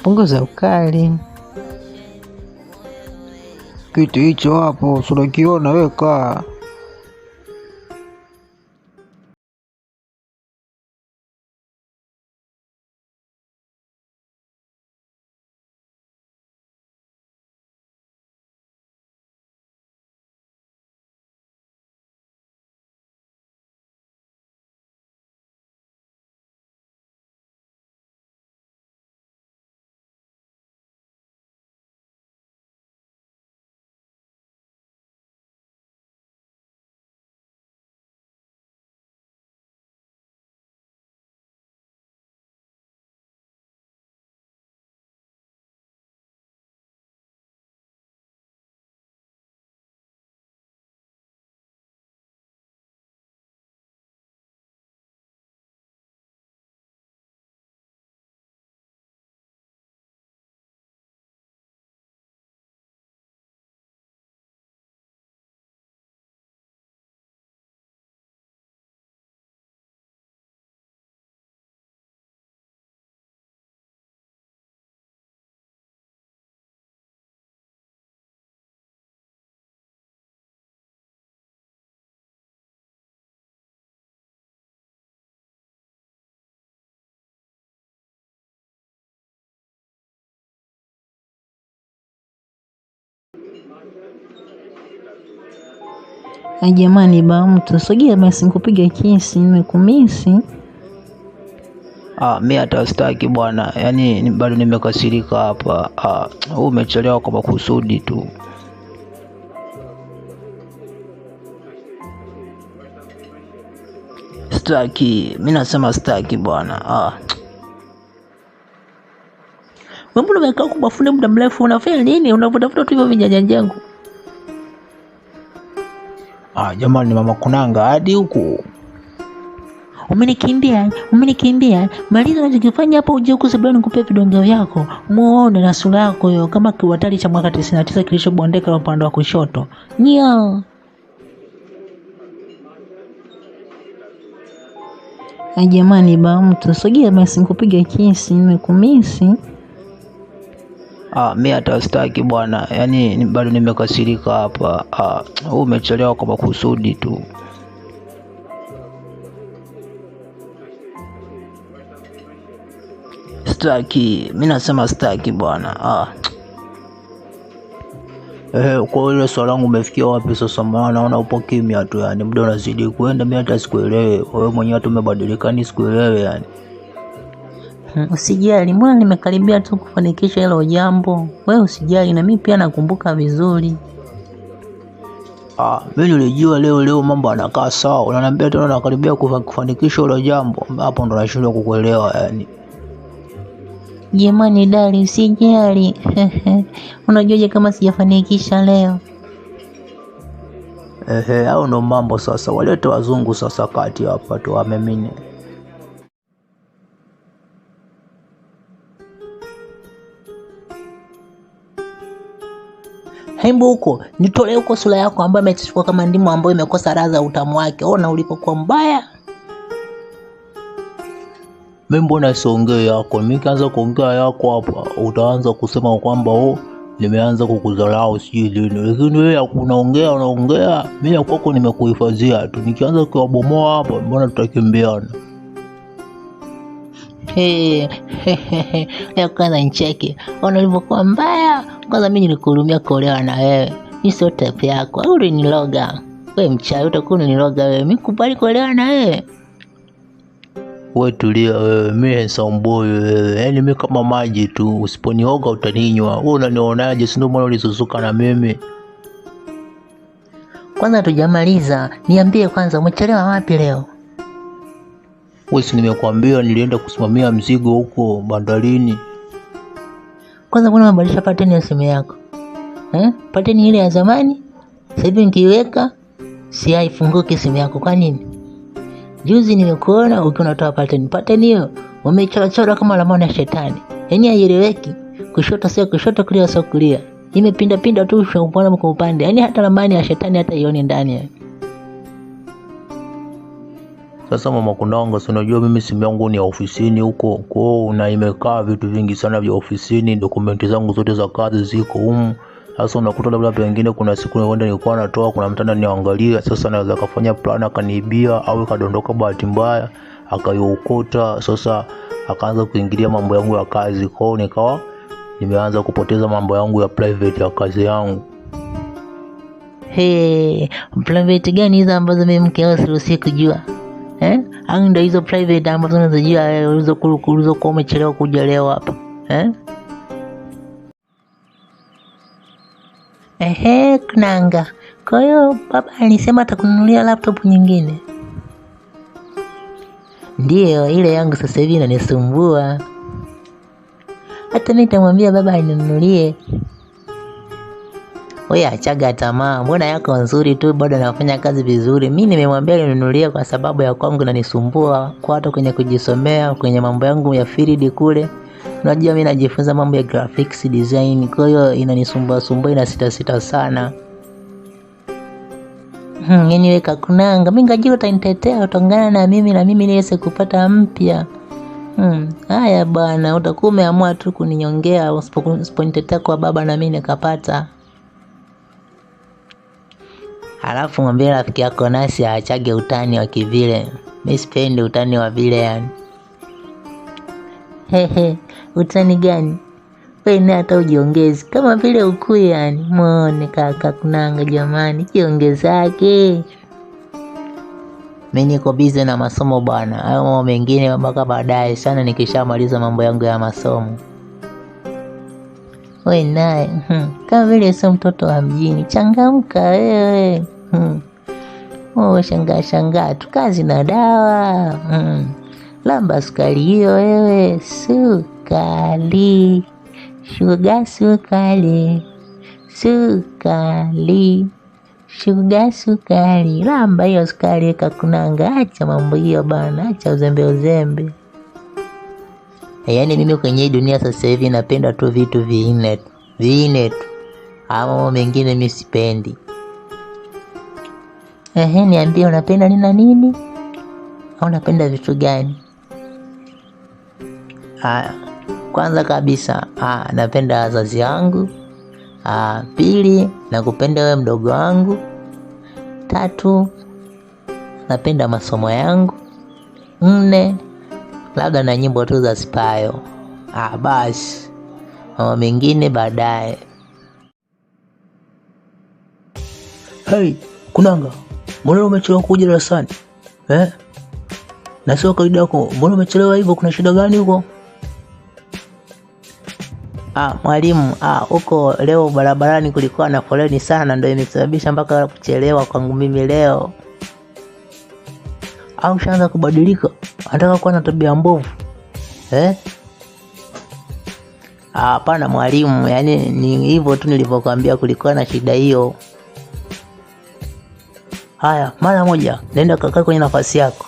Punguza ukali. Kitu hicho hapo unakiona wewe kaa. Jamani ba mtu, sogea basi nikupiga kesi, nimekumisi. Mimi hata sitaki bwana. Yaani bado nimekasirika hapa. Wewe umechelewa kwa makusudi tu. Sitaki. Mimi nasema sitaki bwana. Wewe mbona umekaa kwa bafuni muda mrefu, unafanya nini? Unavutafuta tu hivyo vijanja jangu. Jamani mama kunanga hadi huku. Umenikimbia. Maliza unachokifanya hapa uje huku sababu nikupe vidonge vyako. Muone na sura yako hiyo kama kiwatali cha mwaka 99 kilichobondeka upande wa kushoto. Nyo. Jamani ba mtu, sogea basi nikupiga kesi, nimekumisi. Mimi hata sitaki bwana. Yaani bado nimekasirika hapa. Wewe umechelewa kwa makusudi tu. Sitaki. Mimi nasema sitaki bwana. Kwa ile swala langu umefikia wapi sasa? Maana naona upo kimya tu, yani muda unazidi kwenda, mimi hata sikuelewi. Wewe mwenyewe tu umebadilika, ni sikuelewi yani. Usijali, mbona nimekaribia tu kufanikisha hilo jambo. Wewe usijali, na mimi pia nakumbuka vizuri. Mimi nilijua leo mambo yanakaa sawa. Unaniambia tena nakaribia kufanikisha hilo jambo. Hapo ndo nashindwa kukuelewa yani. Jamani dali, usijali. Unajuaje kama sijafanikisha leo? Hao ndo mambo sasa. Walete wazungu sasa kati hapa tu wamemine. Hebu huko, nitolee huko sura yako ambayo imechukua kama ndimu ambayo imekosa ladha utamu wake. Ona ulipokuwa mbaya. Mimi mbona siongee yako? Mimi kaanza kuongea yako hapa utaanza kusema kwamba nimeanza kukudharau sijui lini. Lakini wewe unaongea, mimi kwako nimekuhifadhia tu. Nikianza kuwabomoa hapa mbona tutakimbiana? Leo kwanza nicheke. Ona ulipokuwa mbaya. Kwanza mimi nilikuhurumia kuolewa na wewe. Mimi sio type yako. Au uliniloga? Wewe mchawi, utakuwa unaniloga wewe. Mimi kubali kuolewa na wewe. Wewe tulia wewe, mimi handsome boy wewe. Yaani mimi kama maji tu, usiponioga utaninywa. Wewe unanionaje? Si ndio maana ulizuzuka na mimi? Kwanza tujamaliza, niambie kwanza umechelewa wapi leo? Wewe si nimekwambia nilienda kusimamia mzigo huko bandarini. Kwanza mbona umebadilisha pateni ya simu yako? Pateni ile ya zamani? Sasa hivi nikiweka si haifunguki simu yako, kwa nini? Juzi nimekuona ukiwa unatoa pateni hiyo, umechora kama ramani ya shetani. Yaani haieleweki. Kushoto sio kushoto, kulia sio kulia. Imepinda tu kwa upande. Yaani hata ramani ya shetani hata ione ndani. Sasa mama Kunanga, si unajua mimi simu yangu ni ya ofisini huko, kwao na imekaa vitu vingi sana vya ofisini, dokumenti zangu zote za kazi ziko humu. Sasa unakuta labda pengine kuna siku nikwenda nilikuwa natoa, kuna mtanda niangalia, sasa naweza kafanya plan akaniibia au kadondoka bahati mbaya akaiokota, sasa akaanza kuingilia mambo yangu ya kazi, kwao nikawa nimeanza kupoteza mambo yangu ya private ya kazi yangu. Private gani hizo ambazo mimi mke wangu siruhusi kujua? Au ndio hizo private ambazo unazojua ulizokuwa umechelewa kuja leo hapa? Kunanga. Kwa hiyo baba alisema atakununulia laptop nyingine. Ndio, ile yangu sasa hivi inanisumbua. Hata mimi nitamwambia baba aninunulie. Wewe achaga tamaa, mbona yako nzuri tu, bado anafanya kazi vizuri. Mimi nimemwambia ninunulie kwa sababu ya kwangu inanisumbua, kwa hata kwenye kujisomea, kwenye mambo yangu ya field kule. Unajua mimi najifunza mambo ya graphics design, kwa hiyo inanisumbua ina sita sana. Anyway Kunanga, mimi ngajua utanitetea, utaungana na mimi niweze kupata mpya. Haya bwana, utakuwa umeamua tu kuninyongea usiponitetea kwa baba na mimi nikapata. Alafu mwambie rafiki yako nasi aachage utani wa kivile. Mimi sipendi utani wa vile yani. Utani gani? Wewe ni hata ujiongezi kama vile ukui yani. Muone kaka Kunanga jamani, jiongezake. Mimi niko busy na masomo bwana. Hayo mambo mengine mpaka baadaye sana nikishamaliza mambo yangu ya masomo. Wewe naye kama vile sio mtoto wa mjini, changamka wewe. Shangaa tu, kazi na dawa. Lamba sukari hiyo wewe, sukari. Shuga sukari. Lamba hiyo sukari Kunanga, acha mambo hiyo bana, acha uzembe. Yaani mimi kwenye dunia sasa hivi napenda tu vitu vinne tu. Mambo mengine mimi sipendi. Niambie unapenda nini na nini? Au unapenda vitu gani? Kwanza kabisa, napenda wazazi wangu. Pili, nakupenda wewe mdogo wangu. 3, napenda masomo yangu. 4, labda na nyimbo tu za Spayo. Basi mambo mengine baadaye. Kunanga, mbona umechelewa kuja darasani? Na sio kawaida yako, mbona umechelewa hivyo, kuna shida gani huko? Mwalimu, huko leo barabarani kulikuwa na foleni sana, ndio imesababisha mpaka kuchelewa kwangu mimi leo. Au shaanza kubadilika? Anataka kuwa na tabia mbovu? Hapana mwalimu, yani ni hivyo tu nilivyokuambia, kulikuwa na shida hiyo. Haya, mara moja nenda kakaa kwenye nafasi yako.